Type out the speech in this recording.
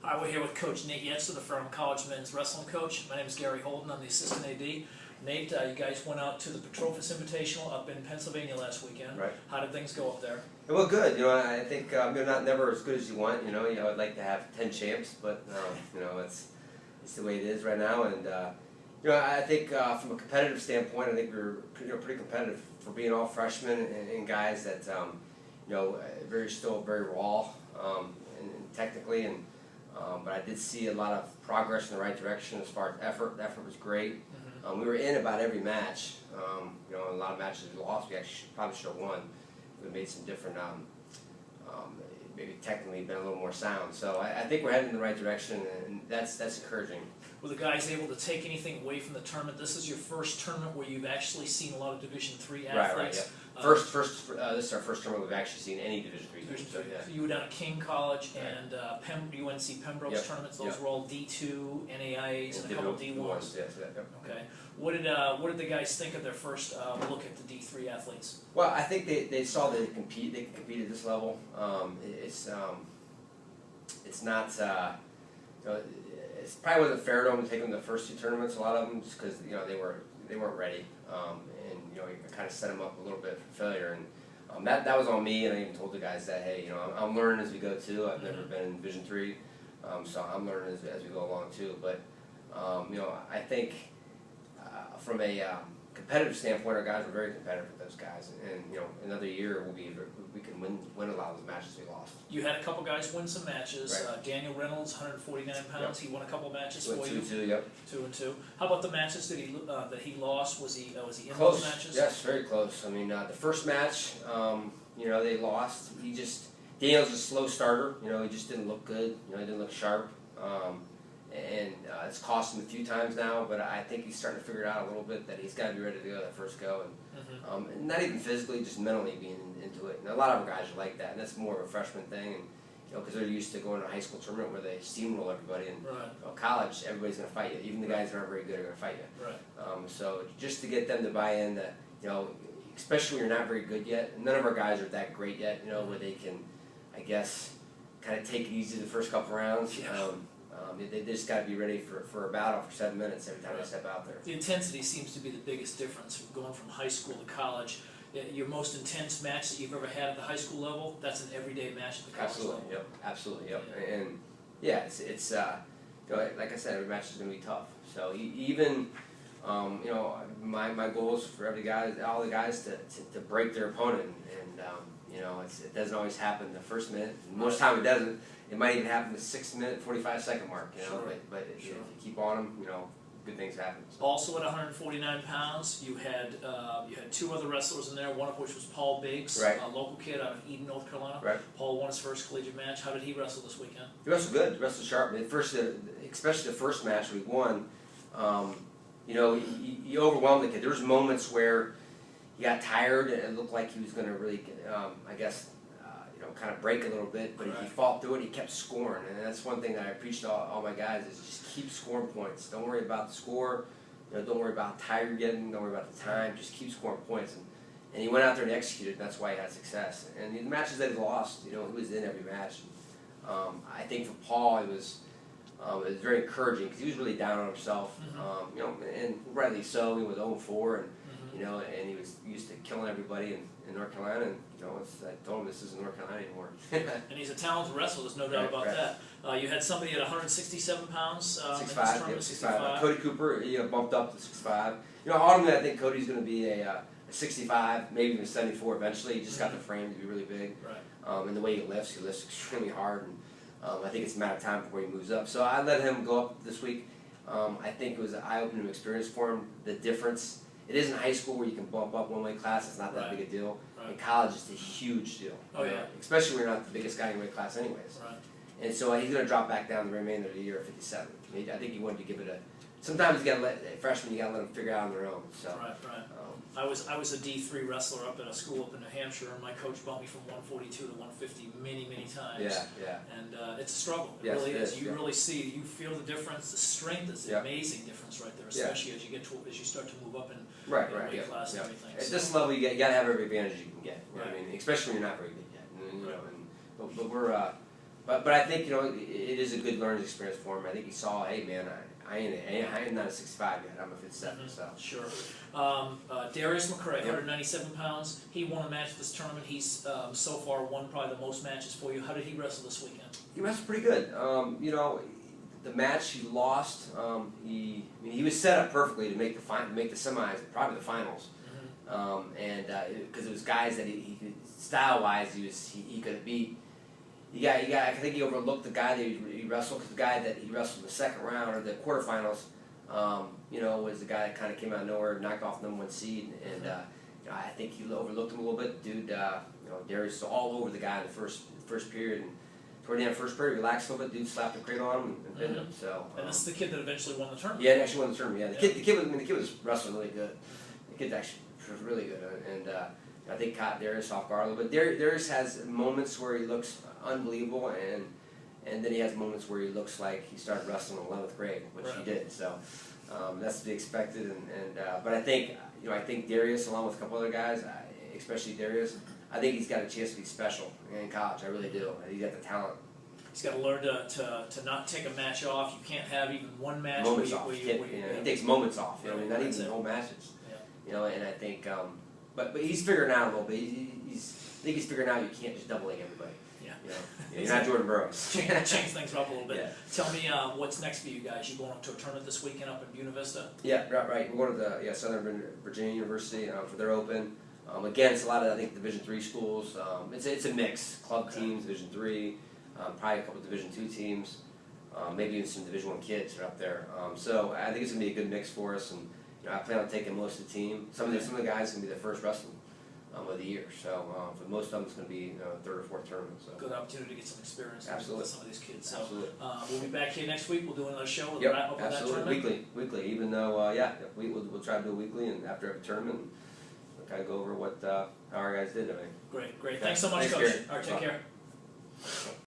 Hi, we're here with Coach Nate Yetzer, the Ferrum College men's wrestling coach. My name is Gary Holden. I'm the assistant AD. Nate, you guys went out to the Petrofes Invitational up in Pennsylvania last weekend. Right. How did things go up there? Well, good. I think you're not never as good as you want. I'd like to have 10 champs, but it's the way it is right now. And I think from a competitive standpoint, I think we were pretty competitive for being all freshmen and guys that still very raw and technically and. But I did see a lot of progress in the right direction as far as effort. The effort was great. We were in about every match. A lot of matches we lost. We actually probably should have won. We made some different, maybe technically been a little more sound. So I think we're heading in the right direction, and that's encouraging. Were the guys able to take anything away from the tournament? This is your first tournament where you've actually seen a lot of Division III athletes. Right. Yeah. This is our first tournament we've actually seen any Division III. So you were down at King College and UNC Pembroke's tournaments. Those were all D2, NAIAs, and a couple D1s. Yes. Okay. What did the guys think of their first look at the D3 athletes? Well, I think they saw they could compete. They could compete at this level. It's not. It probably wasn't fair to them to take them to the first two tournaments. A lot of them, just because they weren't ready, it kind of set them up a little bit for failure. And that was on me. And I even told the guys that, hey, I'm learning as we go too. I've never been in Division III, so I'm learning as we go along too. But I think from a competitive standpoint, our guys were very competitive with those guys. And another year we can win a lot of those matches we lost. You had a couple guys win some matches. Right. Daniel Reynolds, 149 pounds. He won a couple matches for you. 2-2, yep. 2-2. How about the matches that he lost? Was he in close. Those matches? Yes, very close. I mean, the first match, they lost. Daniel's a slow starter. He just didn't look good. He didn't look sharp. And it's cost him a few times now, but I think he's starting to figure it out a little bit that he's got to be ready to go that first go, and not even physically, just mentally being into it. And a lot of our guys are like that, and that's more of a freshman thing, and because they're used to going to a high school tournament where they steamroll everybody, and college, everybody's going to fight you. Even the guys that aren't very good are going to fight you. Right. So just to get them to buy in that, especially when you're not very good yet, and none of our guys are that great yet, where they can, I guess, kind of take it easy the first couple rounds. Yeah. They just got to be ready for a battle for 7 minutes every time they step out there. The intensity seems to be the biggest difference going from high school to college. Your most intense match that you've ever had at the high school level, that's an everyday match at the college level. Absolutely, yep. And it's like I said, every match is going to be tough. So even my goal is for all the guys to break their opponent, and it doesn't always happen the first minute. Most time it doesn't. It might even happen the 6-minute, 45-second mark. But if you keep on them, good things happen. So. Also at 149 pounds, you had two other wrestlers in there. One of which was Paul Biggs, a local kid out of Eden, North Carolina. Right. Paul won his first collegiate match. How did he wrestle this weekend? He wrestled good. He wrestled sharp. Especially the first match we won. He overwhelmed the kid. There was moments where he got tired and it looked like he was going to really, kind of break a little bit, but he fought through it. He kept scoring, and that's one thing that I preach to all my guys is just keep scoring points. Don't worry about the score. Don't worry about how tired you're getting. Don't worry about the time. Just keep scoring points. And he went out there and executed, and that's why he had success. And the matches that he lost, he was in every match. I think for Paul, it was very encouraging because he was really down on himself. And rightly so. He was 0-4, and he was used to killing everybody in North Carolina. And I told him this isn't North Carolina anymore. And he's a talented wrestler. There's no doubt about that. You had somebody at 167 pounds. 6'5", 65. Cody Cooper, bumped up to 6'5". Ultimately, I think Cody's going to be a 65, maybe even 74 eventually. He just got the frame to be really big. Right. And the way he lifts extremely hard. And I think it's a matter of time before he moves up. So I let him go up this week. I think it was an eye-opening experience for him. The difference. It isn't high school where you can bump up one weight class. It's not that big a deal. In college, it's a huge deal. Oh, yeah. Especially when you're not the biggest guy in your weight class anyways. Right. And so he's going to drop back down the remainder of the year at 57. I think he wanted to give it a... Sometimes you got to let freshmen, you got to let them figure it out on their own. So. Right. I was a D3 wrestler up at a school up in New Hampshire, and my coach bumped me from 142 to 150 many times. Yeah. And it's a struggle. It yes, really it is. is. You really see, you feel the difference. The strength is an amazing difference right there, especially as you start to move up in weight class and everything. At this level, you got to have every advantage you can get. I mean, especially when you're not very good yet. But but I think it is a good learning experience for him. I think he saw, hey man, I am not a 6'5" yet. I'm a 5'7". So sure. Darius McCray, 197 pounds. He won a match this tournament. He's so far won probably the most matches for you. How did he wrestle this weekend? He wrestled pretty good. The match he lost, he was set up perfectly to make the semis, probably the finals. And because it was guys that he style wise he could have beat. I think he overlooked the guy that he wrestled, because the guy that he wrestled in the second round or the quarterfinals, was the guy that kind of came out of nowhere, knocked off the #1 seed, and I think he overlooked him a little bit. Dude, Darius was all over the guy in the first period, and toward the end of the first period, relaxed a little bit. Dude slapped the cradle on him and pinned him. So, and this is the kid that eventually won the tournament. Yeah, he actually won the tournament. Yeah, the kid was wrestling really good. The kid actually was really good, and I think caught Darius off guard a little bit. Darius has moments where he looks unbelievable, and then he has moments where he looks like he started wrestling in 11th grade, which he did. So that's to be expected. But I think Darius, along with a couple other guys, especially Darius, I think he's got a chance to be special in college. I really do. He's got the talent. He's got to learn to not take a match off. You can't have even one match moments off. He takes moments off. Not even whole matches. Yeah. And I think, but he's figuring out a little bit. I think he's figuring out you can't just double leg everybody. You're not Jordan Burroughs. Change things up a little bit. Yeah. Tell me what's next for you guys. You going up to a tournament this weekend up in Buena Vista? Yeah, right. We're going to the Southern Virginia University for their Open. Again, it's a lot of Division III schools. It's a mix. Club teams, Division III, probably a couple Division II teams, maybe even some Division I kids are up there. So I think it's going to be a good mix for us, and I plan on taking most of the team. Some of the guys going to be their first wrestling of the year. So for most of them, it's going to be third or fourth tournament. So good opportunity to get some experience with some of these kids. So absolutely. We'll be back here next week. We'll do another show. We'll wrap up absolutely. That tournament. Weekly. Even though we'll try to do it weekly, and after every tournament, we'll kind of go over how our guys did. Great. Thanks so much, Coach. Gary. All right, take care.